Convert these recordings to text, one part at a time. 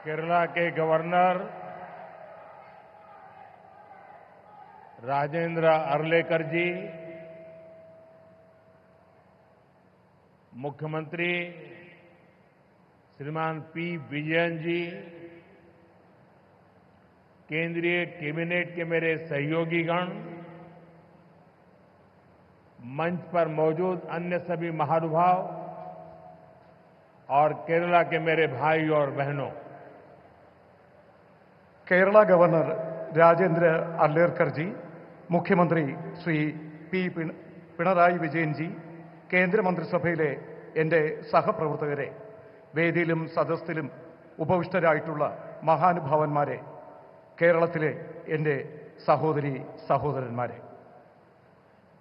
केरला के गवर्नर राजेंद्र अर्लेकर जी, मुख्यमंत्री श्रीमान पी विजयन जी, केंद्रीय कैबिनेट के मेरे सहयोगीगण, मंच पर मौजूद अन्य सभी महानुभाव और केरला के मेरे भाई और बहनों, കേരള ഗവർണർ രാജേന്ദ്ര അർലേക്കർ ജി, മുഖ്യമന്ത്രി ശ്രീ പി പിണറായി വിജയൻ ജി, കേന്ദ്രമന്ത്രിസഭയിലെ എൻ്റെ സഹപ്രവർത്തകരെ, വേദിയിലും സദസ്സിലും ഉപവിഷ്ടരായിട്ടുള്ള മഹാനുഭാവന്മാരെ, കേരളത്തിലെ എൻ്റെ സഹോദരി സഹോദരന്മാരെ,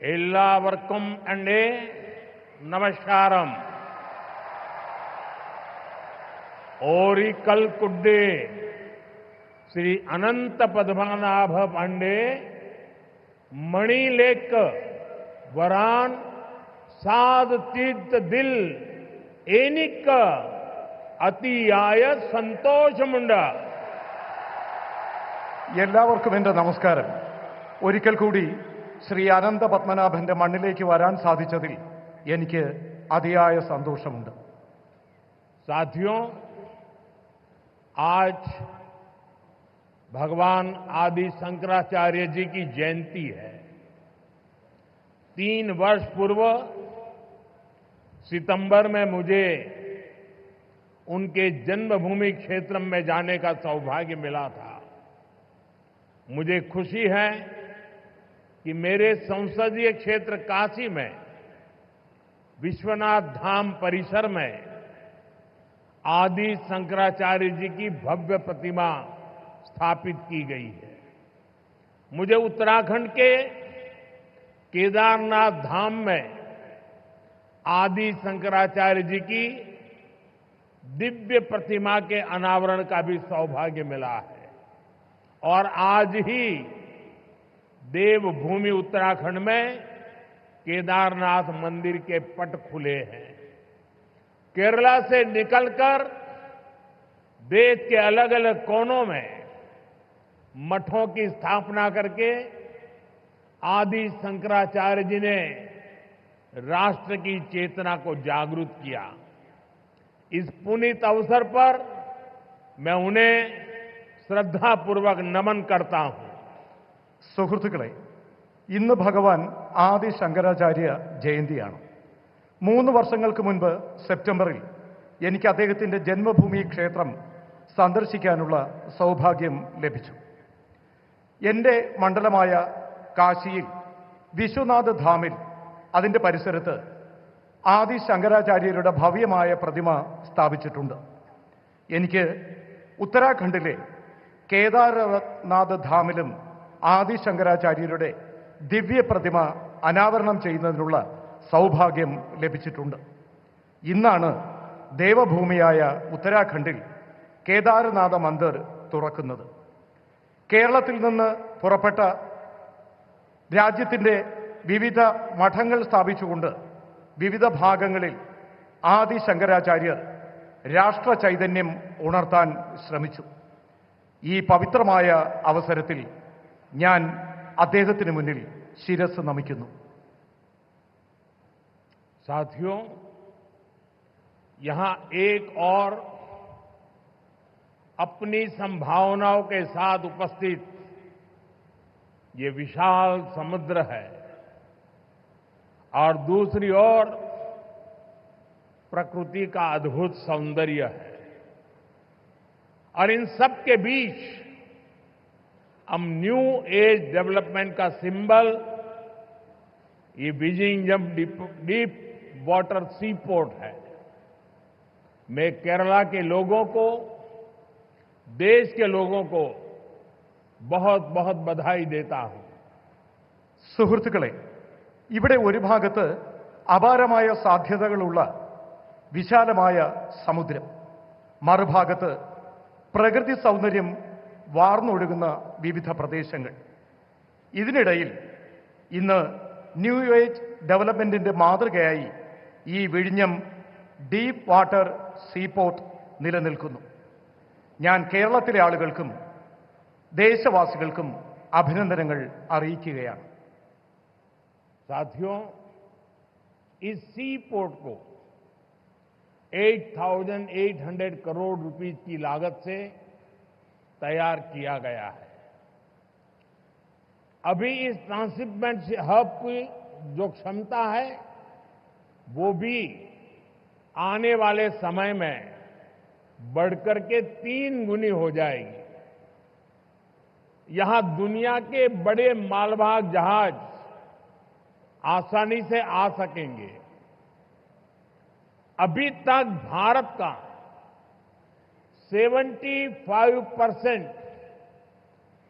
എല്ലാവർക്കും എൻ്റെ നമസ്കാരം. ओरिकल कुड्डे श्री अनंत पद्मनाभ पांडे मणिलेक वरान साध तीर्थ दिल एनिक अतियाय സന്തോഷമുണ്ട്. എല്ലാവർക്കും എൻ്റെ നമസ്കാരം. ഒരിക്കൽ കൂടി ശ്രീ അനന്ത പത്മനാഭന്റെ മണ്ണിലേക്ക് വരാൻ സാധിച്ചതിൽ എനിക്ക് അതിയായ സന്തോഷമുണ്ട്. साथियों, आज भगवान आदि शंकराचार्य जी की जयंती है. 3 वर्ष पूर्व सितंबर में मुझे उनके जन्मभूमि क्षेत्र में जाने का सौभाग्य मिला था. मुझे खुशी है कि मेरे संसदीय क्षेत्र काशी में विश्वनाथ धाम परिसर में आदि शंकराचार्य जी की भव्य प्रतिमा स्थापित की गई है. मुझे उत्तराखंड के केदारनाथ धाम में आदि शंकराचार्य जी की दिव्य प्रतिमा के अनावरण का भी सौभाग्य मिला है. और आज ही देवभूमि उत्तराखंड में केदारनाथ मंदिर के पट खुले हैं. केरला से निकलकर देश के अलग अलग कोनों में मठों की स्थापना करके आदि शंकराचार्य जी ने राष्ट्र की चेतना को जागृत किया. इस पुनीत अवसर पर मैं उन्हें श्रद्धापूर्वक नमन करता हूं. സുഹൃത്തുക്കളെ, ഇന്ന് ഭഗവാൻ ആദി ശങ്കരാചാര്യ ജയന്തിയാണ്. 3 വർഷങ്ങൾക്ക് മുൻപ് സെപ്റ്റംബറിൽ എനിക്ക് അദ്ദേഹത്തിന്റെ ജന്മഭൂമി ക്ഷേത്രം സന്ദർശിക്കാനുള്ള സൗഭാഗ്യം ലഭിച്ചു. എൻ്റെ മണ്ഡലമായ കാശിയിൽ വിശ്വനാഥ് ധാമിൽ അതിന്റെ പരിസരത്ത് ആദി ശങ്കരാചാര്യരുടെ ഭവ്യമായ പ്രതിമ സ്ഥാപിച്ചിട്ടുണ്ട്. എനിക്ക് ഉത്തരാഖണ്ഡിലെ കേദാരനാഥ് ധാമിലും ആദി ശങ്കരാചാര്യരുടെ ദിവ്യ പ്രതിമ അനാവരണം ചെയ്യുന്നതിനുള്ള സൗഭാഗ്യം ലഭിച്ചിട്ടുണ്ട്. ഇന്നാണ് ദേവഭൂമിയായ ഉത്തരാഖണ്ഡിൽ കേദാരനാഥ മന്ദിർ തുറക്കുന്നത്. കേരളത്തിൽ നിന്ന് പുറപ്പെട്ട രാജ്യത്തിന്റെ വിവിധ മഠങ്ങൾ സ്ഥാപിച്ചുകൊണ്ട് വിവിധ ഭാഗങ്ങളിൽ ആദി ശങ്കരാചാര്യർ രാഷ്ട്ര ചൈതന്യം ഉണർത്താൻ ശ്രമിച്ചു. ഈ പവിത്രമായ അവസരത്തിൽ ഞാൻ അദ്ദേഹത്തിന് മുന്നിൽ ശിരസ് നമിക്കുന്നു. साथियों, यहां एक और अपनी संभावनाओं के साथ उपस्थित ये विशाल समुद्र है और दूसरी ओर प्रकृति का अद्भुत सौंदर्य है. और इन सब के बीच हम न्यू एज डेवलपमेंट का सिंबल ये विजिंगम डीप वाटर सी पोर्ट है. मैं केरला के लोगों को, देश के लोगों को बहुत बहुत बधाई देता हूं. സുഹൃത്തുക്കളെ, ഇവിടെ ഒരു ഭാഗത്ത് അപാരമായ സാധ്യതകളുള്ള വിശാലമായ സമുദ്രം, മറുഭാഗത്ത് പ്രകൃതി സൗന്ദര്യം വാർന്നൊഴുകുന്ന വിവിധ പ്രദേശങ്ങൾ. ഇതിനിടയിൽ ഇന്ന് ന്യൂ ഏജ് ഡെവലപ്മെന്റിന്റെ മാതൃകയായി ഈ വിഴിഞ്ഞം ഡീപ്പ് വാട്ടർ സീപോർട്ട് നിലനിൽക്കുന്നു. ഞാൻ കേരളത്തിലെ ആളുകൾക്കും ദേശവാസികൾക്കും അഭിനന്ദനങ്ങൾ അറിയിക്കുകയാണ്. साथियों, इस सी पोर्ट को 8,800 करोड़ रुपीस की लागत से तैयार किया गया है. अभी इस ट्रांसशिपमेंट हब की जो क्षमता है वो भी आने वाले समय में बढ़कर के 3 गुनी हो जाएगी. यहां दुनिया के बड़े मालवाहक जहाज आसानी से आ सकेंगे. अभी तक भारत का 75%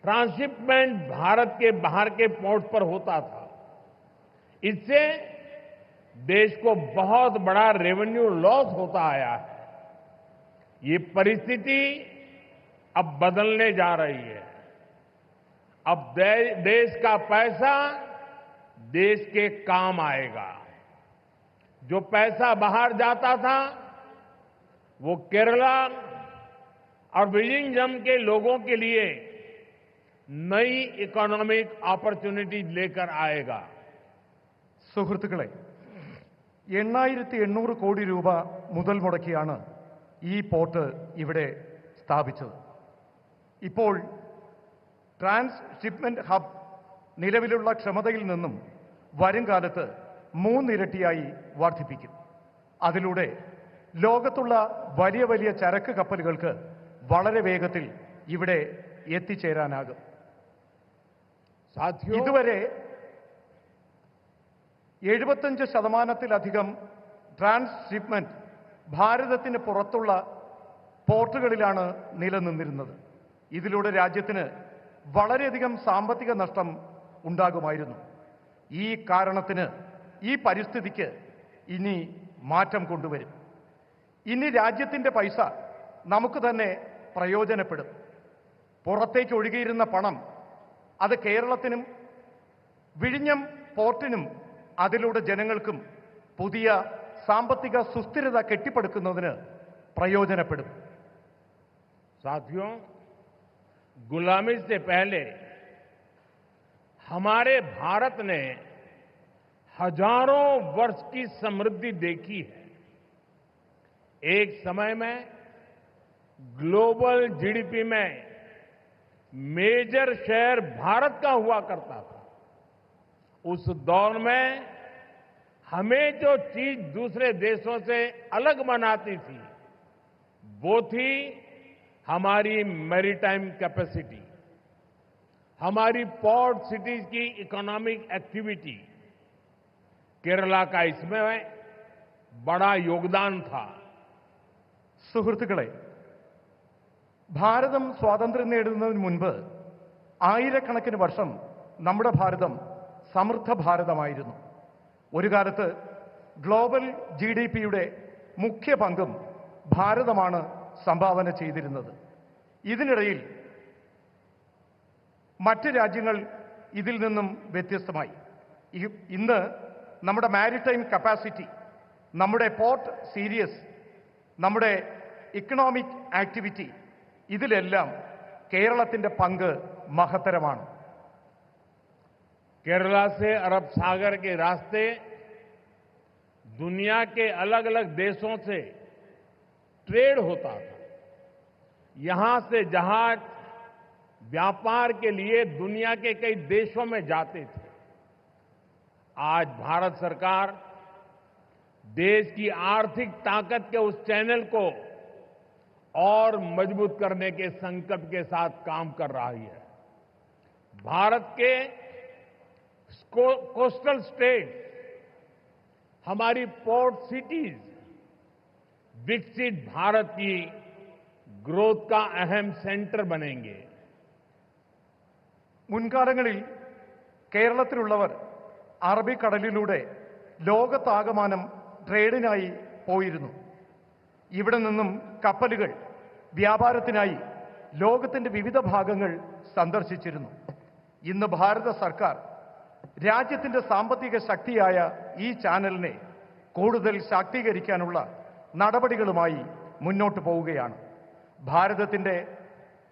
ट्रांसशिपमेंट भारत के बाहर के पोर्ट पर होता था. इससे देश को बहुत बड़ा रेवेन्यू लॉस होता आया है. ये परिस्थिति अब बदलने जा रही है. अब देश का पैसा देश के काम आएगा. जो पैसा बाहर जाता था वो केरला और विलिंगम के लोगों के लिए नई इकोनॉमिक अपॉर्चुनिटी लेकर आएगा. സുഹൃത്തുക്കളെ, 8,800 കോടി രൂപ മുതൽ മുടക്കിയാണ് ഈ പോർട്ട് ഇവിടെ സ്ഥാപിച്ചത്. ഇപ്പോൾ ട്രാൻസ്ഷിപ്മെന്റ് ഹബ് നിലവിലുള്ള ക്ഷമതയിൽ നിന്നും വരും കാലത്ത് 3 ഇരട്ടിയായി വർദ്ധിപ്പിക്കും. അതിലൂടെ ലോകത്തുള്ള വലിയ വലിയ ചരക്ക് കപ്പലുകൾക്ക് വളരെ വേഗത്തിൽ ഇവിടെ എത്തിച്ചേരാനാകും. ഇതുവരെ 75%-ലധികം ട്രാൻസ്ഷിപ്മെന്റ് ഭാരതത്തിന് പുറത്തുള്ള പോർട്ടുകളിലാണ് നിലനിന്നിരുന്നത്. ഇതിലൂടെ രാജ്യത്തിന് വളരെയധികം സാമ്പത്തിക നഷ്ടം ഉണ്ടാകുമായിരുന്നു. ഈ കാരണത്തിന്, ഈ പരിസ്ഥിതിക്ക് ഇനി മാറ്റം കൊണ്ടുവരും. ഇനി രാജ്യത്തിന്റെ പൈസ നമുക്ക് തന്നെ പ്രയോജനപ്പെടും. പുറത്തേക്ക് ഒഴുകിയിരുന്ന പണം അത് കേരളത്തിനും വിഴിഞ്ഞം പോർട്ടിനും അതിലൂടെ ജനങ്ങൾക്കും പുതിയ സാമ്പത്തിക സുസ്ഥിരത കെട്ടിപ്പടുക്കുന്നതിന് പ്രയോജനപ്പെടും. साथियों, गुलामी से पहले हमारे भारत ने हजारों वर्ष की समृद्धि देखी है. एक समय में ग्लोबल जीडीपी में मेजर शेयर भारत का हुआ करता था. उस दौर में हमें जो चीज दूसरे देशों से अलग बनाती थी वो थी हमारी मैरीटाइम कैपेसिटी, हमारी पोर्ट सिटीज की इकोनॉमिक एक्टिविटी. केरला का इसमें बड़ा योगदान था. സുഹൃത്തുക്കളെ, ഭാരതം സ്വാതന്ത്ര്യം നേടുന്നതിന് മുൻപ് ആയിരക്കണക്കിന് വർഷം നമ്മുടെ ഭാരതം സമൃദ്ധ ഭാരതമായിരുന്നു. ഒരു കാലത്ത് ഗ്ലോബൽ GDP-യുടെ മുഖ്യ പങ്കും ഭാരതമാണ് സംഭാവന ചെയ്തിരുന്നത്. ഇതിനിടയിൽ മറ്റ് രാജ്യങ്ങൾ ഇതിൽ നിന്നും വ്യത്യസ്തമായി. ഇന്ന് നമ്മുടെ മാരിടൈം കപ്പാസിറ്റി, നമ്മുടെ പോർട്ട് സീരീസ്, നമ്മുടെ ഇക്കണോമിക് ആക്ടിവിറ്റി, ഇതിലെല്ലാം കേരളത്തിന്റെ പങ്ക് മഹത്തരമാണ്. केरला से अरब सागर के रास्ते दुनिया के अलग अलग देशों से ट्रेड होता था. यहां से जहाज व्यापार के लिए दुनिया के कई देशों में जाते थे. आज भारत सरकार देश की आर्थिक ताकत के उस चैनल को और मजबूत करने के संकल्प के साथ काम कर रही है. भारत के कोस्टल स्टेट, हमारी पोर्ट सिटीज विकसित भारत की ग्रोथ का अहम सेंटर बनेंगे. മുൻകാലങ്ങളിൽ കേരളത്തിലുള്ളവർ അറബിക്കടലിലൂടെ ലോകത്താകമാനം ട്രേഡിനായി പോയിരുന്നു. ഇവിടെ നിന്നും കപ്പലുകൾ വ്യാപാരത്തിനായി ലോകത്തിന്റെ വിവിധ ഭാഗങ്ങൾ സന്ദർശിച്ചിരുന്നു. ഇന്ന് ഭാരത സർക്കാർ രാജ്യത്തിന്റെ സാമ്പത്തിക ശക്തിയായ ഈ ചാനലിനെ കൂടുതൽ ശാക്തീകരിക്കാനുള്ള നടപടികളുമായി മുന്നോട്ട് പോവുകയാണ്. ഭാരതത്തിൻ്റെ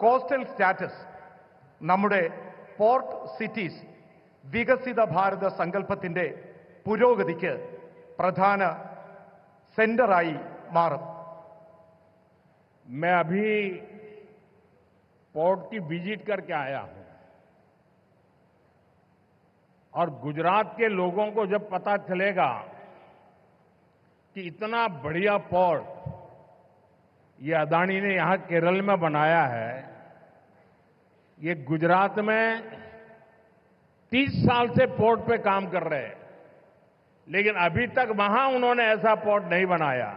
കോസ്റ്റൽ സ്റ്റാറ്റസ് നമ്മുടെ പോർട്ട് സിറ്റീസ് വികസിത ഭാരത സങ്കല്പത്തിൻ്റെ പുരോഗതിക്ക് പ്രധാന സെന്ററായി മാറും. मैं अभी पोर्ट की विजिट करके आया हूं और गुजरात के लोगों को जब पता चलेगा कि इतना बढ़िया पोर्ट ये अदानी ने यहां केरल में बनाया है, ये गुजरात में 30 साल से पोर्ट पे काम कर रहे हैं, लेकिन अभी तक वहां उन्होंने ऐसा पोर्ट नहीं बनाया,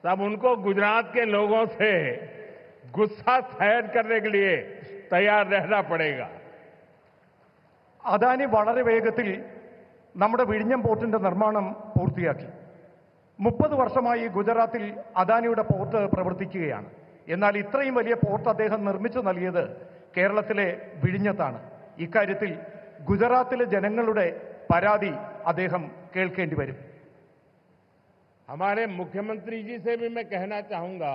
तब उनको गुजरात के लोगों से गुस्सा सहन करने के लिए तैयार रहना पड़ेगा. അദാനി വളരെ വേഗത്തിൽ നമ്മുടെ വിഴിഞ്ഞം പോർട്ടിന്റെ നിർമ്മാണം പൂർത്തിയാക്കി. 30 വർഷമായി ഗുജറാത്തിൽ അദാനിയുടെ പോർട്ട് പ്രവർത്തിക്കുകയാണ്. എന്നാൽ ഇത്രയും വലിയ പോർട്ട് അദ്ദേഹം നിർമ്മിച്ചു നൽകിയത് കേരളത്തിലെ വിഴിഞ്ഞത്താണ്. ഇക്കാര്യത്തിൽ ഗുജറാത്തിലെ ജനങ്ങളുടെ പരാതി അദ്ദേഹം കേൾക്കേണ്ടി വരും. हमारे मुख्यमंत्री जी से भी मैं कहना चाहूंगा,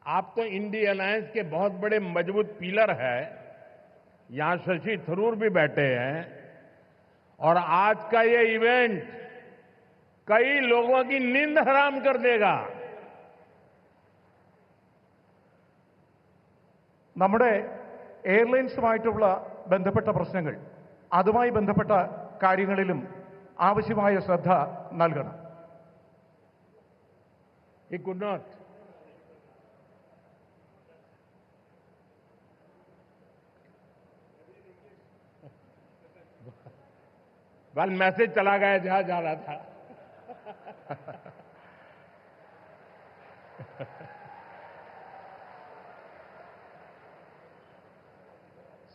आप तो इंडिया अलायंस के बहुत बड़े मजबूत पिलर हैं, यहां शशि थरूर भी बैठे हैं, और आज का ये इवेंट कई लोगों की नींद हराम कर देगा. നമ്മുടെ എയർലൈൻസുമായിട്ടുള്ള ബന്ധപ്പെട്ട പ്രശ്നങ്ങൾ, അതുമായി ബന്ധപ്പെട്ട കാര്യങ്ങളിലും ആവശ്യമായ ശ്രദ്ധ നൽകണം. He could not. बल मैसेज चला गया जहां जा रहा था.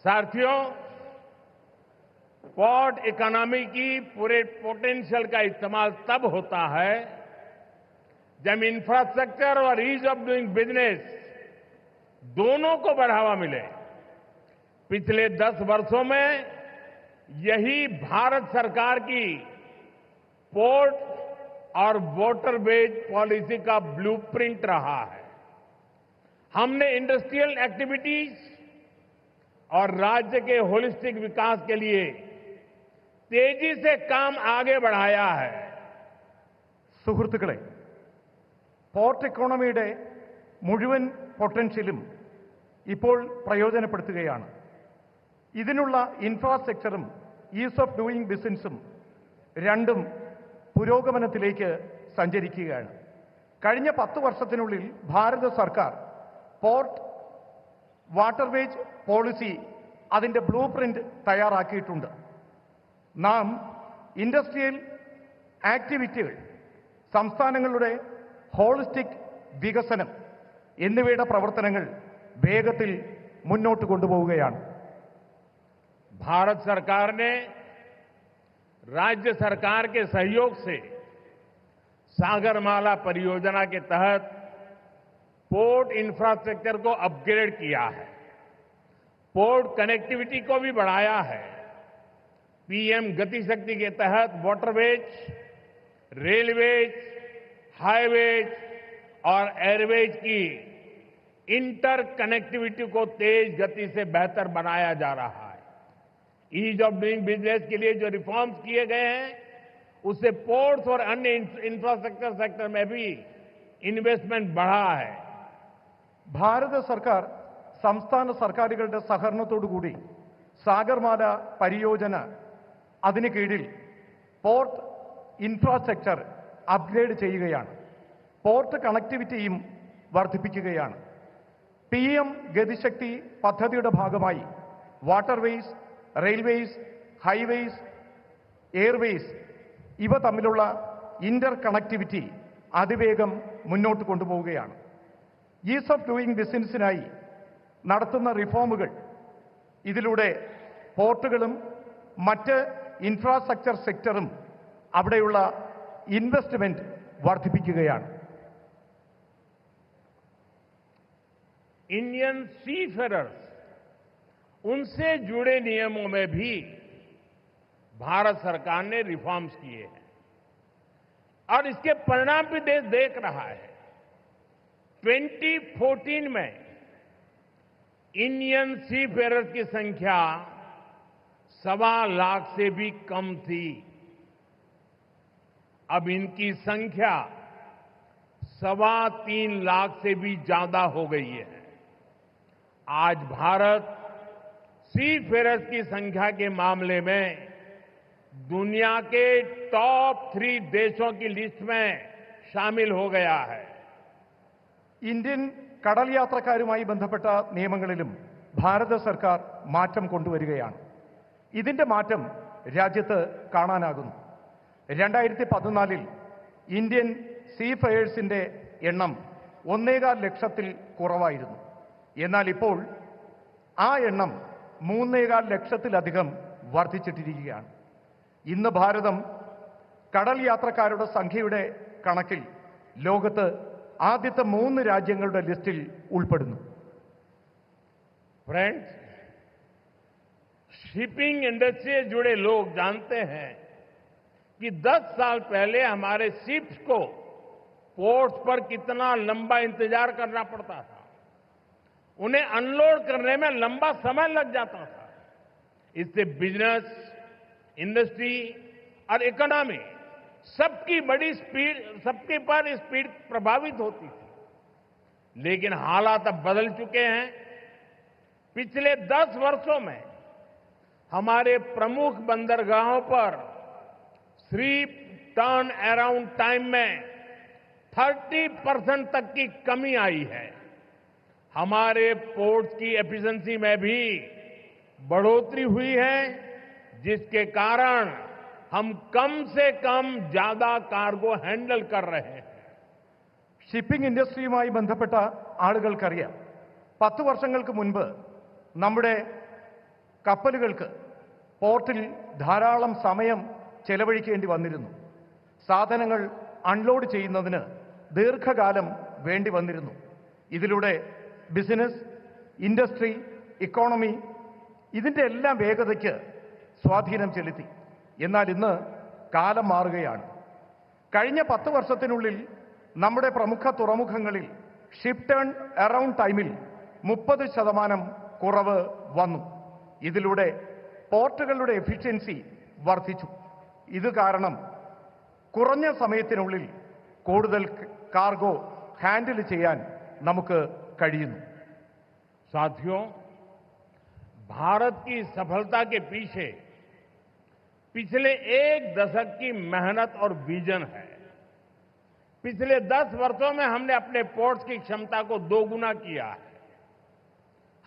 साथियों, पोर्ट इकोनॉमी की पूरे पोटेंशियल का इस्तेमाल तब होता है जब इंफ्रास्ट्रक्चर और ईज ऑफ डूइंग बिजनेस दोनों को बढ़ावा मिले. पिछले 10 वर्षों में यही भारत सरकार की पोर्ट और वाटरवेज पॉलिसी का ब्लूप्रिंट रहा है. हमने इंडस्ट्रियल एक्टिविटीज और राज्य के होलिस्टिक विकास के लिए तेजी से काम आगे बढ़ाया है. സുഹൃത്തുക്കളെ, പോർട്ട് ഇക്കോണമിയുടെ മുഴുവൻ പൊട്ടൻഷ്യലും ഇപ്പോൾ പ്രയോജനപ്പെടുത്തുകയാണ്. ഇതിനുള്ള ഇൻഫ്രാസ്ട്രക്ചറും ഈസ് ഓഫ് ഡൂയിങ് ബിസിനസ്സും രണ്ടും പുരോഗമനത്തിലേക്ക് സഞ്ചരിക്കുകയാണ്. കഴിഞ്ഞ 10 വർഷത്തിനുള്ളിൽ ഭാരത സർക്കാർ പോർട്ട് വാട്ടർവേജ് പോളിസി അതിൻ്റെ ബ്ലൂ പ്രിന്റ് തയ്യാറാക്കിയിട്ടുണ്ട്. നാം ഇൻഡസ്ട്രിയൽ ആക്ടിവിറ്റികൾ, സംസ്ഥാനങ്ങളുടെ ഹോളിസ്റ്റിക് വികസനം എന്നിവയുടെ പ്രവർത്തനങ്ങൾ വേഗത്തിൽ മുന്നോട്ട് കൊണ്ടുപോവുകയാണ്. भारत सरकार ने राज्य सरकार के सहयोग से सागरमाला परियोजना के तहत पोर्ट इंफ्रास्ट्रक्चर को अपग्रेड किया है, पोर्ट कनेक्टिविटी को भी बढ़ाया है. पीएम गति शक्ति के तहत वाटरवेज, रेलवेज, हाईवेज और एयरवेज की इंटर कनेक्टिविटी को तेज गति से बेहतर बनाया जा रहा है. ईज ऑफ डूइंग बिजनेस के लिए जो रिफॉर्म्स किए गए हैं, उससे पोर्ट्स और अन्य इंफ्रास्ट्रक्चर सेक्टर में भी इन्वेस्टमेंट बढ़ा है. ഭാരത സർക്കാർ സംസ്ഥാന സർക്കാരുകളുടെ സഹകരണത്തോടുകൂടി സാഗർമാല പരിയോജന അതിന് കീഴിൽ പോർട്ട് ഇൻഫ്രാസ്ട്രക്ചർ അപ്ഗ്രേഡ് ചെയ്യുകയാണ്. പോർട്ട് കണക്ടിവിറ്റിയും വർദ്ധിപ്പിക്കുകയാണ്. PM ഗതിശക്തി പദ്ധതിയുടെ ഭാഗമായി വാട്ടർവേസ്, റെയിൽവേസ്, ഹൈവേസ്, എയർവേസ് ഇവ തമ്മിലുള്ള ഇന്റർ കണക്ടിവിറ്റി അതിവേഗം മുന്നോട്ട് കൊണ്ടുപോവുകയാണ്. ഈസ് ഓഫ് ഡൂയിങ് ബിസിനസ്സിനായി നടത്തുന്ന റിഫോമുകൾ ഇതിലൂടെ പോർട്ടുകളും മറ്റ് ഇൻഫ്രാസ്ട്രക്ചർ സെക്ടറും അവിടെയുള്ള ഇൻവെസ്റ്റ്മെന്റ് വർദ്ധിപ്പിക്കുകയാണ്. इंडियन सीफेरर्स, उनसे जुड़े नियमों में भी भारत सरकार ने रिफॉर्म्स किए हैं और इसके परिणाम भी देश देख रहा है. 2014 में इंडियन सी फेयरर्स की संख्या 1.25 लाख से भी कम थी। अब इनकी संख्या 3.25 लाख से भी ज्यादा हो गई है। आज भारत सी फेयरर्स की संख्या के मामले में दुनिया के टॉप 3 देशों की लिस्ट में शामिल हो गया है। ഇന്ത്യൻ കടൽ യാത്രക്കാരുമായി ബന്ധപ്പെട്ട നിയമങ്ങളിലും ഭാരത സർക്കാർ മാറ്റം കൊണ്ടുവരികയാണ്. ഇതിന്റെ മാറ്റം രാജ്യത്ത് കാണാനാകുന്നു. 2014 ഇന്ത്യൻ സീഫെയേഴ്സിന്റെ എണ്ണം 1.25 ലക്ഷത്തിൽ കുറവായിരുന്നു. എന്നാൽ ഇപ്പോൾ ആ എണ്ണം 3.25 ലക്ഷത്തിലധികം വർദ്ധിച്ചിട്ടിരിക്കുകയാണ്. ഇന്ന് ഭാരതം കടൽ യാത്രക്കാരുടെ സംഖ്യയുടെ കണക്കിൽ ലോകത്ത് ആദ്യത്തെ 3 രാജ്യങ്ങളുടെ ലിസ്റ്റിൽ ഉൾപ്പെടുന്നു. फ्रेंड्स, शिपिंग इंडस्ट्री से जुड़े लोग जानते हैं कि 10 साल पहले हमारे शिप्स को पोर्ट्स पर कितना लंबा इंतजार करना पड़ता था। उन्हें अनलोड करने में लंबा समय लग जाता था। इससे बिजनेस, इंडस्ट्री और इकोनॉमी सबकी पर स्पीड प्रभावित होती थी। लेकिन हालात अब बदल चुके हैं। पिछले 10 वर्षों में हमारे प्रमुख बंदरगाहों पर शिप टर्न अराउंड टाइम में 30% तक की कमी आई है। हमारे पोर्ट्स की एफिशिएंसी में भी बढ़ोतरी हुई है, जिसके कारण हम कम से कम ज्यादा कार्गो हैंडल कर रहे हैं. ഷിപ്പിംഗ് ഇൻഡസ്ട്രിയുമായി ബന്ധപ്പെട്ട ആളുകൾക്കറിയാം, 10 വർഷങ്ങൾക്ക് മുൻപ് നമ്മുടെ കപ്പലുകൾക്ക് പോർട്ടിൽ ധാരാളം സമയം ചെലവഴിക്കേണ്ടി വന്നിരുന്നു. സാധനങ്ങൾ അൺലോഡ് ചെയ്യുന്നതിന് ദീർഘകാലം വേണ്ടി വന്നിരുന്നു. ഇതിലൂടെ ബിസിനസ്, ഇൻഡസ്ട്രി, ഇക്കോണമി ഇതിന്റെ എല്ലാം വേഗതയ്ക്ക് സ്വാധീനം ചെലുത്തി. എന്നാൽ ഇന്ന് കാലം മാറുകയാണ്. കഴിഞ്ഞ 10 വർഷത്തിനുള്ളിൽ നമ്മുടെ പ്രമുഖ തുറമുഖങ്ങളിൽ ഷിപ്പ് ടേൺ അറൌണ്ട് ടൈമിൽ 30% കുറവ് വന്നു. ഇതിലൂടെ പോർട്ടുകളുടെ എഫിഷ്യൻസി വർദ്ധിച്ചു. ഇത് കാരണം കുറഞ്ഞ സമയത്തിനുള്ളിൽ കൂടുതൽ കാർഗോ ഹാൻഡിൽ ചെയ്യാൻ നമുക്ക് കഴിയുന്നു. साथियों, भारत की सफलता के पीछे पिछले 1 दशक की मेहनत और विजन है. पिछले 10 वर्षों में हमने अपने पोर्ट्स की क्षमता को 2 गुना किया है.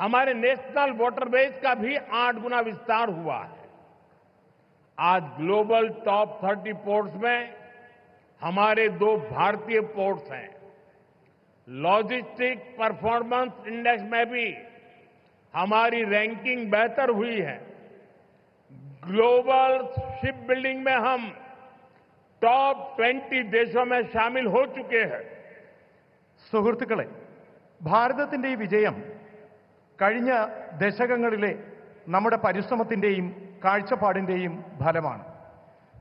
हमारे नेशनल वाटरवेज का भी 8 गुना विस्तार हुआ है. आज ग्लोबल टॉप 30 पोर्ट्स में हमारे 2 भारतीय पोर्ट्स हैं. लॉजिस्टिक परफॉर्मेंस इंडेक्स में भी हमारी रैंकिंग बेहतर हुई है. ग्लोबल शिप बिल्डिंग में हम टॉप 20 देशों में शामिल हो चुके हैं. സുഹൃത്തുക്കളെ, ഭാരതത്തിന്റെ ഈ വിജയം കഴിഞ്ഞ ദശകങ്ങളിലെ നമ്മുടെ പരിശ്രമത്തിന്റെയും കാഴ്ചപ്പാടിന്റെയും ഫലമാണ്.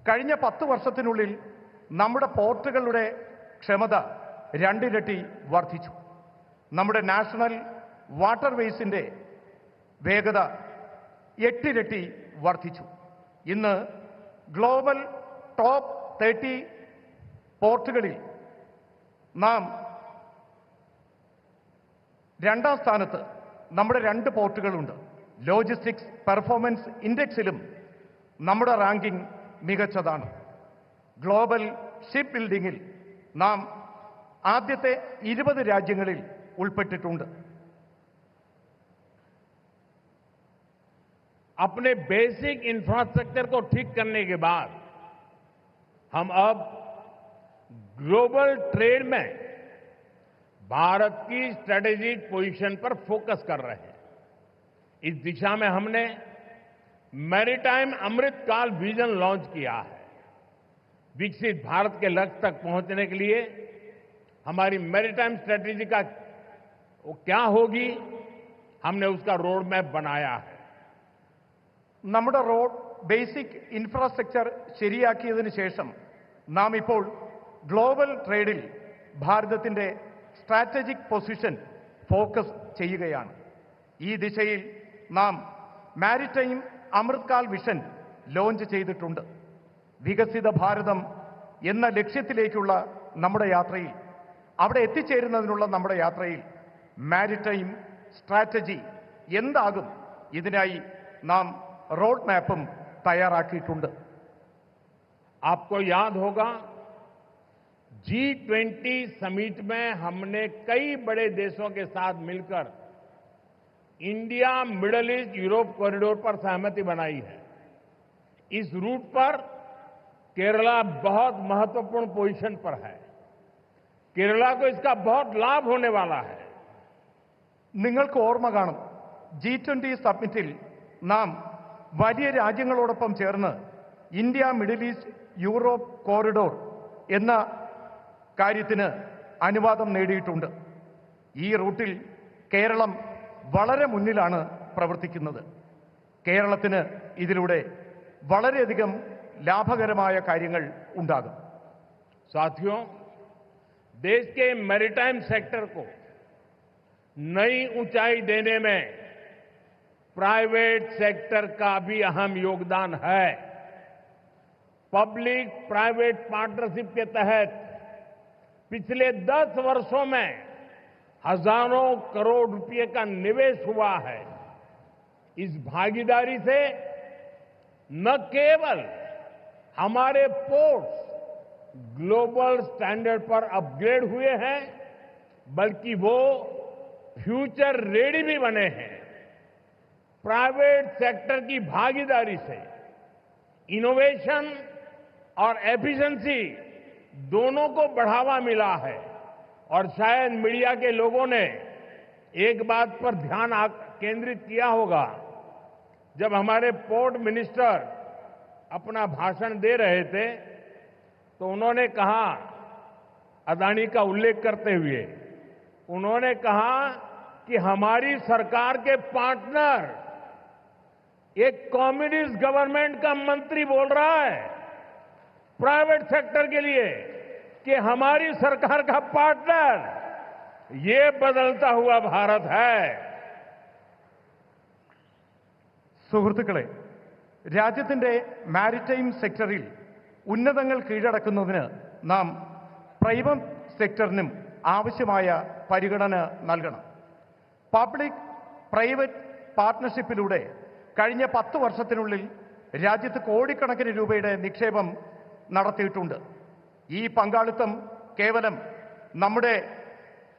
കഴിഞ്ഞ 10 വർഷത്തിനുള്ളിൽ നമ്മുടെ പോർട്ടുകളുടെ ക്ഷമത 2 ഇരട്ടി വർദ്ധിച്ചു. നമ്മുടെ നാഷണൽ വാട്ടർവേസിന്റെ വേഗത 8 ഇരട്ടി വർദ്ധിച്ചു. ഇന്ന് ഗ്ലോബൽ ടോപ്പ് 30 പോർട്ടുകളിൽ നാം 2ാം സ്ഥാനത്ത് നമ്മുടെ 2 പോർട്ടുകളുണ്ട്. ലോജിസ്റ്റിക്സ് പെർഫോമൻസ് ഇൻഡെക്സിലും നമ്മുടെ റാങ്കിംഗ് മികച്ചതാണ്. ഗ്ലോബൽ ഷിപ്പ് ബിൽഡിംഗിൽ നാം ആദ്യത്തെ 20 രാജ്യങ്ങളിൽ ഉൾപ്പെട്ടിട്ടുണ്ട്. अपने बेसिक इंफ्रास्ट्रक्चर को ठीक करने के बाद हम अब ग्लोबल ट्रेड में भारत की स्ट्रेटेजिक पोजीशन पर फोकस कर रहे हैं. इस दिशा में हमने मैरीटाइम अमृतकाल विजन लॉन्च किया है. विकसित भारत के लक्ष्य तक पहुंचने के लिए हमारी मैरीटाइम स्ट्रेटेजी का क्या होगी, हमने उसका रोड मैप बनाया है. നമ്മുടെ റോഡ് ബേസിക് ഇൻഫ്രാസ്ട്രക്ചർ ശരിയാക്കിയതിനു ശേഷം നാം ഇപ്പോൾ ഗ്ലോബൽ ട്രേഡിൽ ഭാരതത്തിന്റെ സ്ട്രാറ്റജിക് പൊസിഷൻ ഫോക്കസ് ചെയ്യുകയാണ്. ഈ ദിശയിൽ നാം മാരിടൈം അമൃത്കാൽ വിഷൻ ലോഞ്ച് ചെയ്തിട്ടുണ്ട്. വികസിത ഭാരതം എന്ന ലക്ഷ്യത്തിലേക്കുള്ള നമ്മുടെ യാത്രയിൽ, അവിടെ എത്തിച്ചേരുന്നതിനുള്ള നമ്മുടെ യാത്രയിൽ മാരിടൈം സ്ട്രാറ്റജി എന്താകും, ഇതിനായി നാം റോഡ് മാപ്പും തയ്യാറാക്കിയിട്ടുണ്ട്. आपको याद होगा G20 समिट में हमने कई बड़े देशों के साथ मिलकर India middle east Europe corridor पर सहमति बनाई है. इस रूट पर केरला बहुत महत्वपूर्ण पोजीशन पर है. केरला को इसका बहुत लाभ होने वाला है. നിങ്ങൾക്ക് ഓർമ്മ കാണും, G20 സബ്മിറ്റിൽ നാം വലിയ രാജ്യങ്ങളോടൊപ്പം ചേർന്ന് India middle east Europe corridor എന്ന കാര്യത്തിന് അനുവാദം നേടിയിട്ടുണ്ട്. ഈ റൂട്ടിൽ കേരളം വളരെ മുന്നിലാണ് പ്രവർത്തിക്കുന്നത്. കേരളത്തിന് ഇതിലൂടെ വളരെയധികം ലാഭകരമായ കാര്യങ്ങൾ ഉണ്ടാകും. साथियों, देश के मैरीटाइम सेक्टर को नई ऊंचाई देने में प्राइवेट सेक्टर का भी अहम योगदान है. पब्लिक प्राइवेट पार्टनरशिप के तहत पिछले 10 वर्षों में हजारों करोड़ रुपए का निवेश हुआ है. इस भागीदारी से न केवल हमारे पोर्ट्स ग्लोबल स्टैंडर्ड पर अपग्रेड हुए हैं, बल्कि वो फ्यूचर रेडी भी बने हैं. प्राइवेट सेक्टर की भागीदारी से इनोवेशन और एफिशिएंसी दोनों को बढ़ावा मिला है. और शायद मीडिया के लोगों ने एक बात पर ध्यान केंद्रित किया होगा. जब हमारे पोर्ट मिनिस्टर अपना भाषण दे रहे थे तो उन्होंने कहा, अदानी का उल्लेख करते हुए उन्होंने कहा कि हमारी सरकार के पार्टनर एक कम्युनिस्ट गवर्नमेंट का मंत्री बोल रहा है प्राइवेट सेक्टर के लिए कि हमारी सरकार का पार्टनर ये बदलता हुआ भारत है. സുഹൃത്തുക്കളെ, രാജ്യത്തിന്റെ മാരിടൈം സെക്ടറിൽ ഉന്നതങ്ങൾ കീഴടക്കുന്നതിന് നാം പ്രൈവറ്റ് സെക്ടറിനും ആവശ്യമായ പരിഗണന നൽകണം. പബ്ലിക് പ്രൈവറ്റ് പാർട്ട്ണർഷിപ്പിലൂടെ കഴിഞ്ഞ 10 വർഷത്തിനുള്ളിൽ രാജ്യത്ത് കോടിക്കണക്കിന് രൂപയുടെ നിക്ഷേപം നടത്തിയിട്ടുണ്ട്. ഈ പങ്കാളിത്തം കേവലം നമ്മുടെ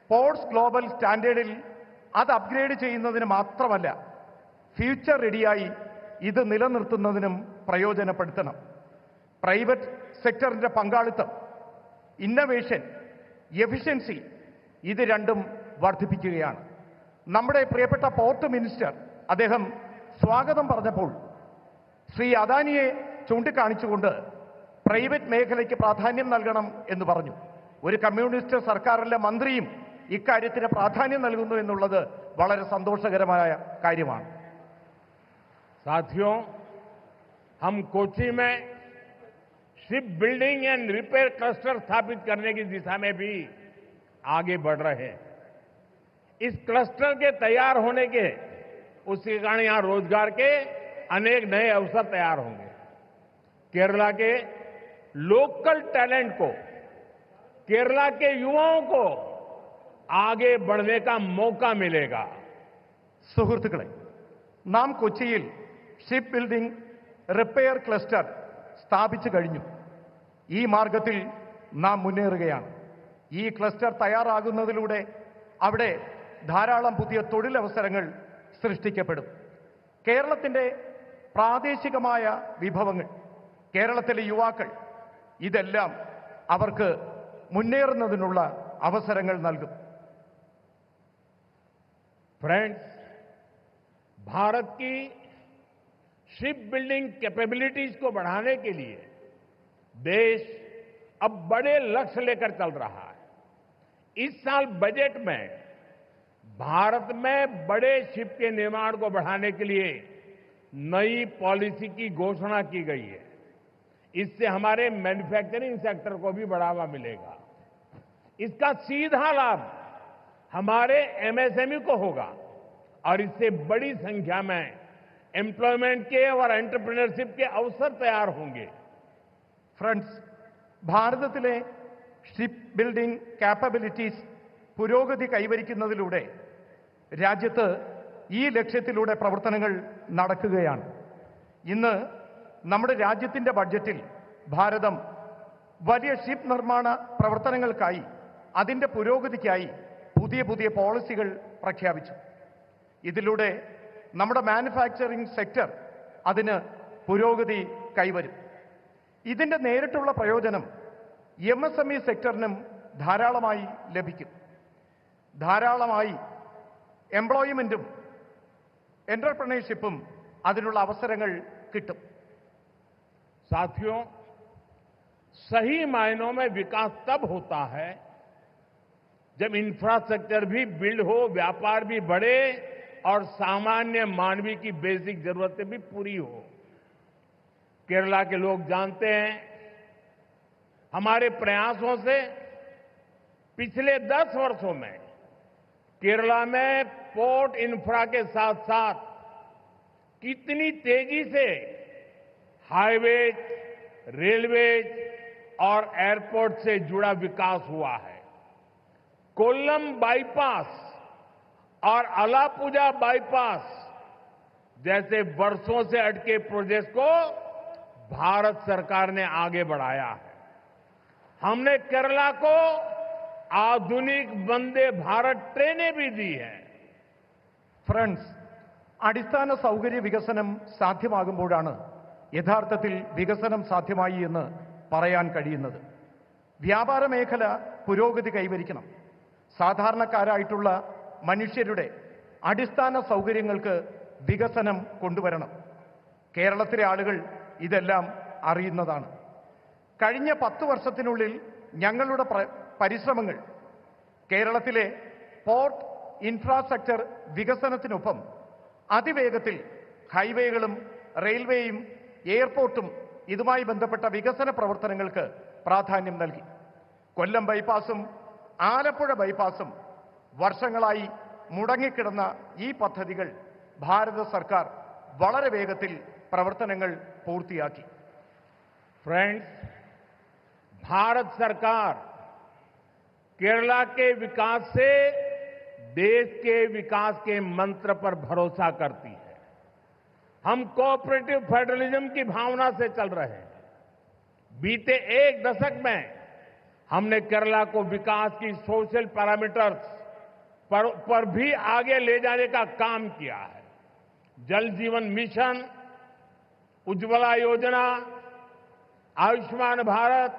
പോർട്സ് ഗ്ലോബൽ സ്റ്റാൻഡേർഡിൽ അത് അപ്ഗ്രേഡ് ചെയ്യുന്നതിന് മാത്രമല്ല, ഫ്യൂച്ചർ റെഡിയായി ഇത് നിലനിർത്തുന്നതിനും പ്രയോജനപ്പെടുത്തണം. പ്രൈവറ്റ് സെക്ടറിന്റെ പങ്കാളിത്തം, ഇന്നവേഷൻ, എഫിഷ്യൻസി ഇത് രണ്ടും വർദ്ധിപ്പിക്കുകയാണ്. നമ്മുടെ പ്രിയപ്പെട്ട പോർട്ട് മിനിസ്റ്റർ അദ്ദേഹം സ്വാഗതം പറഞ്ഞപ്പോൾ ശ്രീ അദാനിയെ ചൂണ്ടിക്കാണിച്ചുകൊണ്ട് പ്രൈവറ്റ് മേഖലയ്ക്ക് പ്രാധാന്യം നൽകണം എന്ന് പറഞ്ഞു. ഒരു കമ്മ്യൂണിസ്റ്റ് സർക്കാരിലെ മന്ത്രിയും ഇക്കാര്യത്തിന് പ്രാധാന്യം നൽകുന്നു എന്നുള്ളത് വളരെ സന്തോഷകരമായ കാര്യമാണ്. साथियों, हम कोच्चि में ship building and repair cluster स्थापित करने की दिशा में भी आगे बढ़ रहे हैं. इस क्लस्टर के तैयार होने के उसके कारण यहां रोजगार के अनेक नए अवसर तैयार होंगे. केरला के लोकल टैलेंट को, केरला के युवाओं को आगे बढ़ने का मौका मिलेगा. സുഹൃത്തുക്കളെ, നാം കൊച്ചിയിൽ ഷിപ്പ് ബിൽഡിംഗ് റിപ്പയർ ക്ലസ്റ്റർ സ്ഥാപിച്ചു കഴിഞ്ഞു. ഈ മാർഗത്തിൽ നാം മുന്നേറുകയാണ്. ഈ ക്ലസ്റ്റർ തയ്യാറാകുന്നതിലൂടെ അവിടെ ധാരാളം പുതിയ തൊഴിലവസരങ്ങൾ സൃഷ്ടിക്കപ്പെടും. കേരളത്തിന്റെ പ്രാദേശികമായ വിഭവങ്ങൾ, കേരളത്തിലെ യുവാക്കൾ, ഇതെല്ലാം അവർക്ക് മുന്നേറുന്നതിനുള്ള അവസരങ്ങൾ നൽകും. फ्रेंड्स, भारत की शिप बिल्डिंग कैपेबिलिटीज को बढ़ाने के लिए देश अब बड़े लक्ष्य लेकर चल रहा है. इस साल बजट में भारत में बड़े शिप के निर्माण को बढ़ाने के लिए नई पॉलिसी की घोषणा की गई है. इससे हमारे मैन्युफैक्चरिंग सेक्टर को भी बढ़ावा मिलेगा. इसका सीधा लाभ हमारे एमएसएमई को होगा और इससे बड़ी संख्या में एम्प्लॉयमेंट के और एंटरप्रेन्योरशिप के अवसर तैयार होंगे। ഫ്രണ്ട്സ്, ഭാരതത്തിലെ ഷിപ്പ് ബിൽഡിംഗ് കാപ്പബിലിറ്റീസ് പുരോഗതി കൈവരിക്കുന്നതിലൂടെ രാജ്യത്ത് ഈ ലക്ഷ്യത്തിലൂടെ പ്രവർത്തനങ്ങൾ നടക്കുകയാണ്. ഇന്ന് നമ്മുടെ രാജ്യത്തിന്റെ ബഡ്ജറ്റിൽ ഭാരതം വലിയ ഷിപ്പ് നിർമ്മാണ പ്രവർത്തനങ്ങൾക്കായി അതിന്റെ പുരോഗതിക്കായി പുതിയ പുതിയ പോളിസികൾ പ്രഖ്യാപിച്ചു. ഇതിലൂടെ നമ്മുടെ മാനുഫാക്ചറിംഗ് സെക്ടർ അതിന് പുരോഗതി കൈവരും. ഇതിന്റെ നേരിട്ടുള്ള പ്രയോജനം എംഎസ്എംഇ സെക്ടറിനും ധാരാളമായി ലഭിക്കും. ധാരാളമായി എംപ്ലോയ്മെന്റും എന്റർപ്രണർഷിപ്പും അതിനുള്ള അവസരങ്ങൾ കിട്ടും. साथियों, सही मायनों में विकास तब होता है जब इंफ्रास्ट्रक्चर भी बिल्ड हो, व्यापार भी बढ़े और सामान्य मानवीय की बेसिक जरूरतें भी पूरी हो। केरला के लोग जानते हैं, हमारे प्रयासों से पिछले 10 वर्षों में केरला में पोर्ट इंफ्रा के साथ साथ कितनी तेजी से हाईवेज, रेलवेज और एयरपोर्ट से जुड़ा विकास हुआ है। कोल्लम बाईपास और अलापुजा बाईपास जैसे वर्षों से अटके प्रोजेक्ट को भारत सरकार ने आगे बढ़ाया है। हमने केरला को आधुनिक वंदे भारत ट्रेनें भी दी हैं। ഫ്രണ്ട്സ്, അടിസ്ഥാന സൗകര്യ വികസനം സാധ്യമാകുമ്പോഴാണ് യഥാർത്ഥത്തിൽ വികസനം സാധ്യമായി എന്ന് പറയാൻ കഴിയുന്നത്. വ്യാപാര മേഖല പുരോഗതി കൈവരിക്കണം. സാധാരണക്കാരായിട്ടുള്ള മനുഷ്യരുടെ അടിസ്ഥാന സൗകര്യങ്ങൾക്ക് വികസനം കൊണ്ടുവരണം. കേരളത്തിലെ ആളുകൾ ഇതെല്ലാം അറിയുന്നതാണ്. കഴിഞ്ഞ 10 വർഷത്തിനുള്ളിൽ ഞങ്ങളുടെ പരിശ്രമങ്ങൾ കേരളത്തിലെ പോർട്ട് ഇൻഫ്രാസ്ട്രക്ചർ വികസനത്തിനൊപ്പം അതിവേഗത്തിൽ ഹൈവേകളും റെയിൽവേയും എയർപോർട്ടും ഇതുമായി ബന്ധപ്പെട്ട വികസന പ്രവർത്തനങ്ങൾക്ക് പ്രാധാന്യം നൽകി. കൊല്ലം ബൈപ്പാസും ആലപ്പുഴ ബൈപ്പാസും വർഷങ്ങളായി മുടങ്ങിക്കിടന്ന ഈ പദ്ധതികൾ ഭാരത സർക്കാർ വളരെ വേഗത്തിൽ പ്രവർത്തനങ്ങൾ പൂർത്തിയാക്കി. फ्रेंड्स, भारत सरकार केरला के विकास से देश के विकास के मंत्र पर भरोसा करती है। हम कोऑपरेटिव फेडरलिज्म की भावना से चल रहे हैं। बीते 1 दशक में हमने केरला को विकास की सोशल पैरामीटर्स पर भी आगे ले जाने का काम किया है। जल जीवन मिशन, उज्ज्वला योजना, आयुष्मान भारत,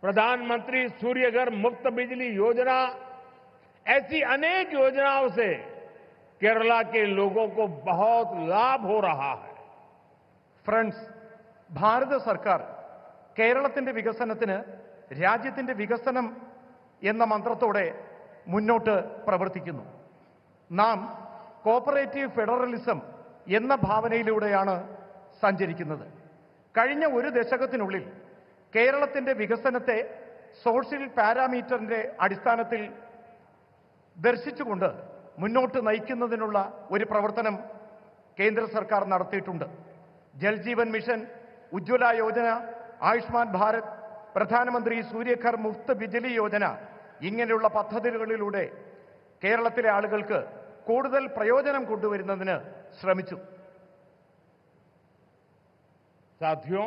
प्रधानमंत्री सूर्यघर मुफ्त बिजली योजना, ऐसी अनेक योजनाओं से केरला के लोगों को बहुत लाभ हो रहा है. ഫ്രണ്ട്സ്, ഭാരത സർക്കാർ കേരളത്തിന്റെ വികസനത്തിന് രാജ്യത്തിന്റെ വികസനം എന്ന മന്ത്രത്തോടെ മുന്നോട്ട് പ്രവർത്തിക്കുന്നു. നാം കോപ്പറേറ്റീവ് ഫെഡറലിസം എന്ന ഭാവനയിലൂടെയാണ് സഞ്ചരിക്കുന്നത്. കഴിഞ്ഞ 1 ദശകത്തിനുള്ളിൽ കേരളത്തിന്റെ വികസനത്തെ സോഷ്യൽ പാരാമീറ്ററിന്റെ അടിസ്ഥാനത്തിൽ ദർശിച്ചുകൊണ്ട് മുന്നോട്ട് നയിക്കുന്നതിനുള്ള ഒരു പ്രവർത്തനം കേന്ദ്ര സർക്കാർ നടത്തിയിട്ടുണ്ട്. ജൽജീവൻ മിഷൻ, ഉജ്ജ്വല യോജന, ആയുഷ്മാൻ ഭാരത്, പ്രധാനമന്ത്രി സൂര്യഘർ മുഫ്ത് ബിജ്ലി യോജന ഇങ്ങനെയുള്ള പദ്ധതികളിലൂടെ കേരളത്തിലെ ആളുകൾക്ക് കൂടുതൽ പ്രയോജനം കൊണ്ടുവരുന്നതിന് ശ്രമിച്ചു. साथियों,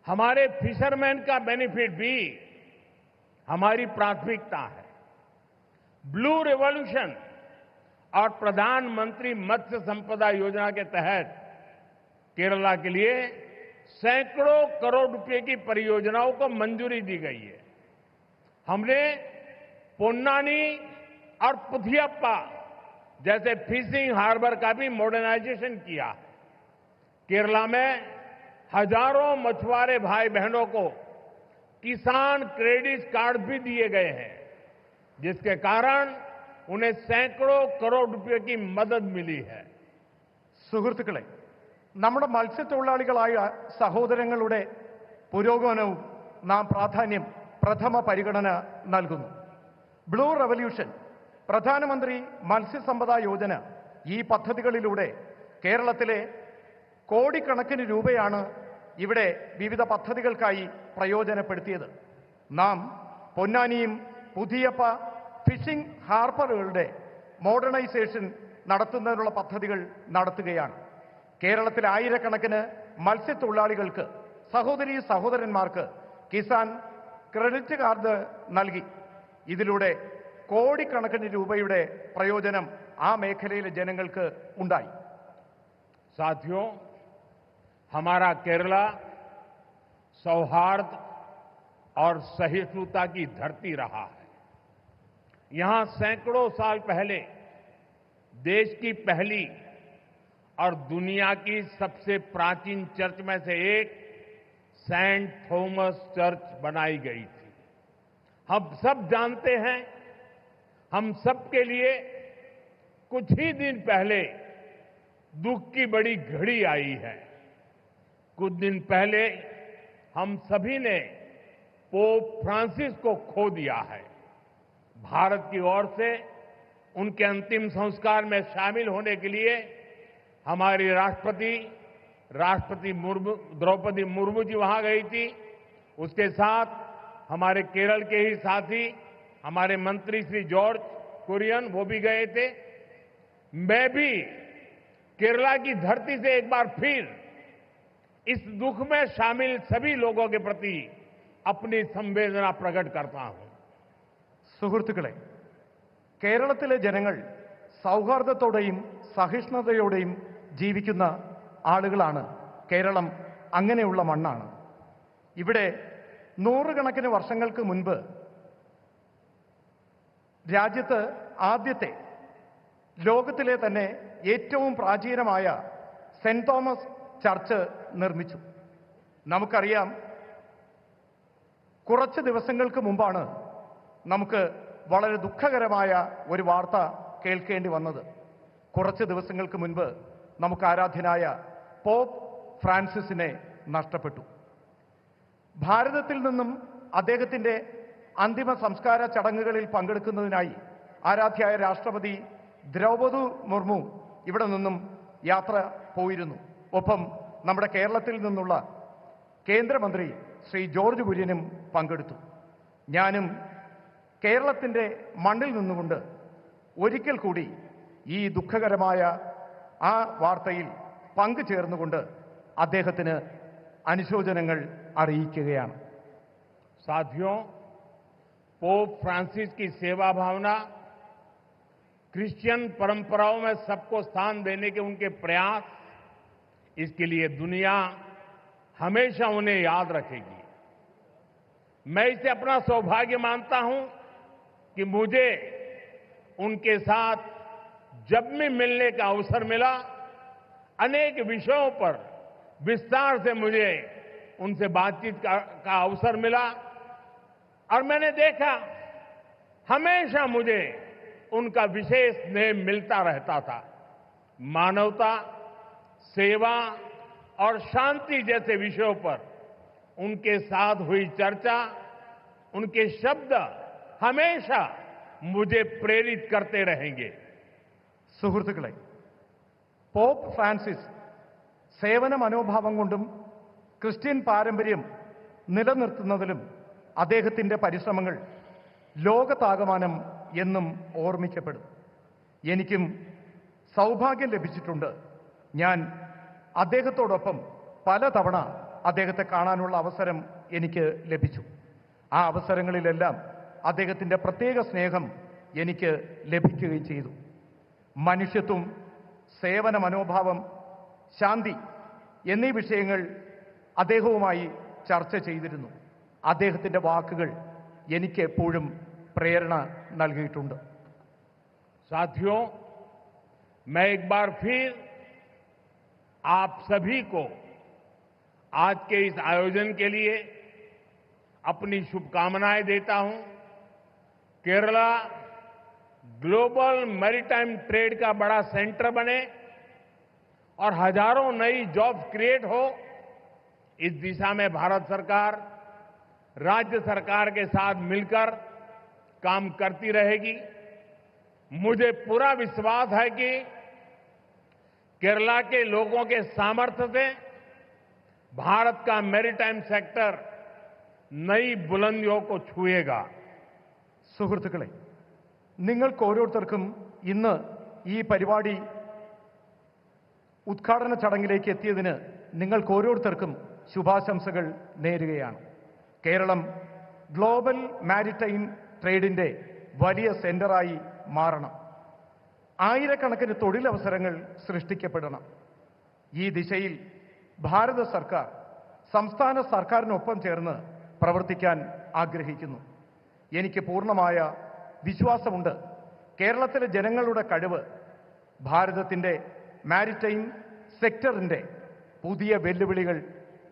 हमारे फिशरमैन का बेनिफिट भी हमारी प्राथमिकता है। ब्लू रिवॉल्यूशन और प्रधानमंत्री मत्स्य संपदा योजना के तहत केरला के लिए सैकड़ों करोड़ रुपए की परियोजनाओं को मंजूरी दी गई है। हमने पोन्नानी और पुथियप्पा जैसे फिशिंग हार्बर का भी मॉडर्नाइजेशन किया है। केरला में हजारों मछुआरे भाई बहनों को किसान क्रेडिट कार्ड भी दिए गए हैं, जिसके कारण उन्हें सैकड़ों करोड़ रुपए की मदद मिली है. സുഹൃത്തുക്കളെ, നമ്മുടെ മത്സ്യത്തൊഴിലാളികളായ സഹോദരങ്ങളുടെ പുരോഗമനവും നാം പ്രഥമ പരിഗണന നൽകുന്നു. ബ്ലൂ റവല്യൂഷൻ പ്രധാനമന്ത്രി മത്സ്യസമ്പദാ യോജന ഈ പദ്ധതികളിലൂടെ കേരളത്തിലെ കോടിക്കണക്കിന് രൂപയാണ് ഇവിടെ വിവിധ പദ്ധതികൾക്കായി പ്രയോജനപ്പെടുത്തിയത്. നാം പൊന്നാനിയും പുതിയപ്പ ഫിഷിംഗ് ഹാർബറുകളുടെ മോഡേണൈസേഷൻ നടത്തുന്നതിനുള്ള പദ്ധതികൾ നടത്തുകയാണ്. കേരളത്തിലെ ആയിരക്കണക്കിന് മത്സ്യത്തൊഴിലാളികൾക്ക്, സഹോദരീ സഹോദരന്മാർക്ക് കിസാൻ ക്രെഡിറ്റ് കാർഡ് നൽകി. ഇതിലൂടെ കോടിക്കണക്കിന് രൂപയുടെ പ്രയോജനം ആ മേഖലയിലെ ജനങ്ങൾക്ക് ഉണ്ടായി. साथियों, हमारा केरला सौहार्द और सहिष्णुता की धरती रहा है। यहां सैकड़ों साल पहले देश की पहली और दुनिया की सबसे प्राचीन चर्च में से एक सेंट थॉमस चर्च बनाई गई थी। हम सब जानते हैं, हम सबके लिए कुछ ही दिन पहले दुख की बड़ी घड़ी आई है। कुछ दिन पहले हम सभी ने पोप फ्रांसिस को खो दिया है। भारत की ओर से उनके अंतिम संस्कार में शामिल होने के लिए हमारी राष्ट्रपति द्रौपदी मुर्मू जी वहां गई थी। उसके साथ हमारे केरल के ही साथी हमारे मंत्री श्री जॉर्ज कुरियन वो भी गए थे। मैं भी केरला की धरती से एक बार फिर इस दुख में शामिल सभी लोगों के प्रति अपनी संवेदना प्रकट करता हूं। സുഹൃത്തുക്കളെ, കേരളത്തിലെ ജനങ്ങൾ സൗഹാർദ്ദത്തോടെയും സഹിഷ്ണുതയോടെയും ജീവിക്കുന്ന ആളുകളാണ്. കേരളം അങ്ങനെയുള്ള മണ്ണാണ്. ഇവിടെ നൂറുകണക്കിന് വർഷങ്ങൾക്ക് മുൻപ് രാജ്യത്ത് ആദ്യത്തെ, ലോകത്തിലെ തന്നെ ഏറ്റവും പ്രാചീനമായ സെന്റ് തോമസ് ചർച്ച് നിർമ്മിച്ചു. നമുക്കറിയാം, കുറച്ച് ദിവസങ്ങൾക്ക് മുമ്പാണ് നമുക്ക് വളരെ ദുഃഖകരമായ ഒരു വാർത്ത കേൾക്കേണ്ടി വന്നത്. കുറച്ച് ദിവസങ്ങൾക്ക് മുൻപ് നമുക്ക് ആരാധ്യനായ പോപ്പ് ഫ്രാൻസിസിനെ നഷ്ടപ്പെട്ടു. ഭാരതത്തിൽ നിന്നും അദ്ദേഹത്തിന്റെ അന്തിമ സംസ്കാര ചടങ്ങുകളിൽ പങ്കെടുക്കുന്നതിനായി ആരാധ്യയായ രാഷ്ട്രപതി ദ്രൗപദി മുർമു ഇവിടെ നിന്നും യാത്ര പോയിരുന്നു. ഒപ്പം നമ്മുടെ കേരളത്തിൽ നിന്നുള്ള കേന്ദ്രമന്ത്രി ശ്രീ ജോർജ് കുര്യനും പങ്കെടുത്തു. ഞാനും കേരളത്തിന്റെ മണ്ണിൽ നിന്നുകൊണ്ട് ഒരിക്കൽ കൂടി ഈ ദുഃഖകരമായ ആ വാർത്തയിൽ പങ്കുചേർന്നുകൊണ്ട് അദ്ദേഹത്തിന് അനുശോചനങ്ങൾ അറിയിക്കുകയാണ്. साथियों, पोप फ्रांसिस की सेवा भावना, क्रिश्चियन परंपराओं में सबको स्थान देने के उनके प्रयास, इसके लिए दुनिया हमेशा उन्हें याद रखेगी। मैं इसे अपना सौभाग्य मानता हूं कि मुझे उनके साथ जब भी मिलने का अवसर मिला, अनेक विषयों पर विस्तार से मुझे उनसे बातचीत का अवसर मिला और मैंने देखा हमेशा मुझे उनका विशेष स्नेह मिलता रहता था। मानवता, सेवा और शांति जैसे विषयों पर उनके साथ हुई चर्चा, उनके शब्द हमेशा मुझे प्रेरित करते रहेंगे। സുഹൃത്തുക്കളെ, പോപ്പ് ഫ്രാൻസിസ് സേവന മനോഭാവം കൊണ്ടും ക്രിസ്ത്യൻ പാരമ്പര്യം നിലനിർത്തുന്നതിലും അദ്ദേഹത്തിന്റെ പരിശ്രമങ്ങൾ ലോകത്താകമാനം എന്നും ഓർമ്മിക്കപ്പെടും. എനിക്കും സൗഭാഗ്യം ലഭിച്ചിട്ടുണ്ട്. ഞാൻ അദ്ദേഹത്തോടൊപ്പം പലതവണ അദ്ദേഹത്തെ കാണാനുള്ള അവസരം എനിക്ക് ലഭിച്ചു. ആ അവസരങ്ങളിലെല്ലാം അദ്ദേഹത്തിന്റെ പ്രത്യേക സ്നേഹം എനിക്ക് ലഭിക്കുകയും ചെയ്തു. മനുഷ്യത്വം, സേവന മനോഭാവം, ശാന്തി എന്നീ വിഷയങ്ങൾ അദ്ദേഹവുമായി ചർച്ച ചെയ്തിരുന്നു. അദ്ദേഹത്തിന്റെ വാക്കുകൾ എനിക്ക് എപ്പോഴും प्रेरणा നൽകിയിട്ടുണ്ട്. साथियों, मैं एक बार फिर आप सभी को आज के इस आयोजन के लिए अपनी शुभकामनाएं देता हूं। केरला ग्लोबल मैरीटाइम ट्रेड का बड़ा सेंटर बने और हजारों नई जॉब्स क्रिएट हो, इस दिशा में भारत सरकार राज्य सरकार के साथ मिलकर काम करती रहेगी। मुझे पूरा विश्वास है कि केरला के लोगों के सामर्थ्य से भारत का मैरीटाइम सेक्टर नई बुलंदियों को छुएगा। സുഹൃത്തുക്കളെ, നിങ്ങൾക്ക് ഓരോരുത്തർക്കും ഇന്ന് ഈ പരിപാടി ഉദ്ഘാടന ചടങ്ങിലേക്ക് എത്തിയതിന് നിങ്ങൾക്ക് ഓരോരുത്തർക്കും ശുഭാശംസകൾ നേരുകയാണ്. കേരളം ഗ്ലോബൽ മാരിടൈം ട്രേഡിന്റെ വലിയ സെന്ററായി മാറണം. ആയിരക്കണക്കിന് തൊഴിലവസരങ്ങൾ സൃഷ്ടിക്കപ്പെടണം. ഈ ദിശയിൽ ഭാരത സർക്കാർ സംസ്ഥാന സർക്കാരിനൊപ്പം ചേർന്ന് പ്രവർത്തിക്കാൻ ആഗ്രഹിക്കുന്നു. എനിക്ക് പൂർണ്ണമായ വിശ്വാസമുണ്ട് കേരളത്തിലെ ജനങ്ങളുടെ കഴിവ് ഭാരതത്തിന്റെ മാരിടൈം സെക്ടറിന്റെ പുതിയ വെല്ലുവിളികൾ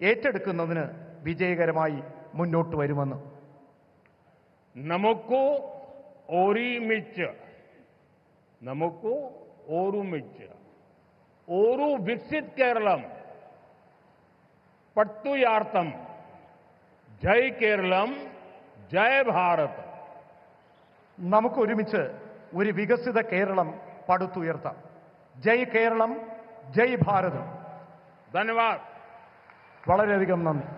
ഏറ്റെടുക്കുന്നതിന് വിജയകരമായി മുന്നോട്ട് വരുമെന്ന്. നമുക്ക് ഒരുമിച്ച് ഒരു വികസിത് കേരളം പടുത്തുയർത്താം. ജയ് കേരളം, ജയ് ഭാരത്. നമുക്കൊരുമിച്ച് ഒരു വികസിത കേരളം പടുത്തുയർത്താം. ജയ് കേരളം, ജയ് ഭാരത്. ധന്യവാദ്. വളരെയധികം നന്ദി.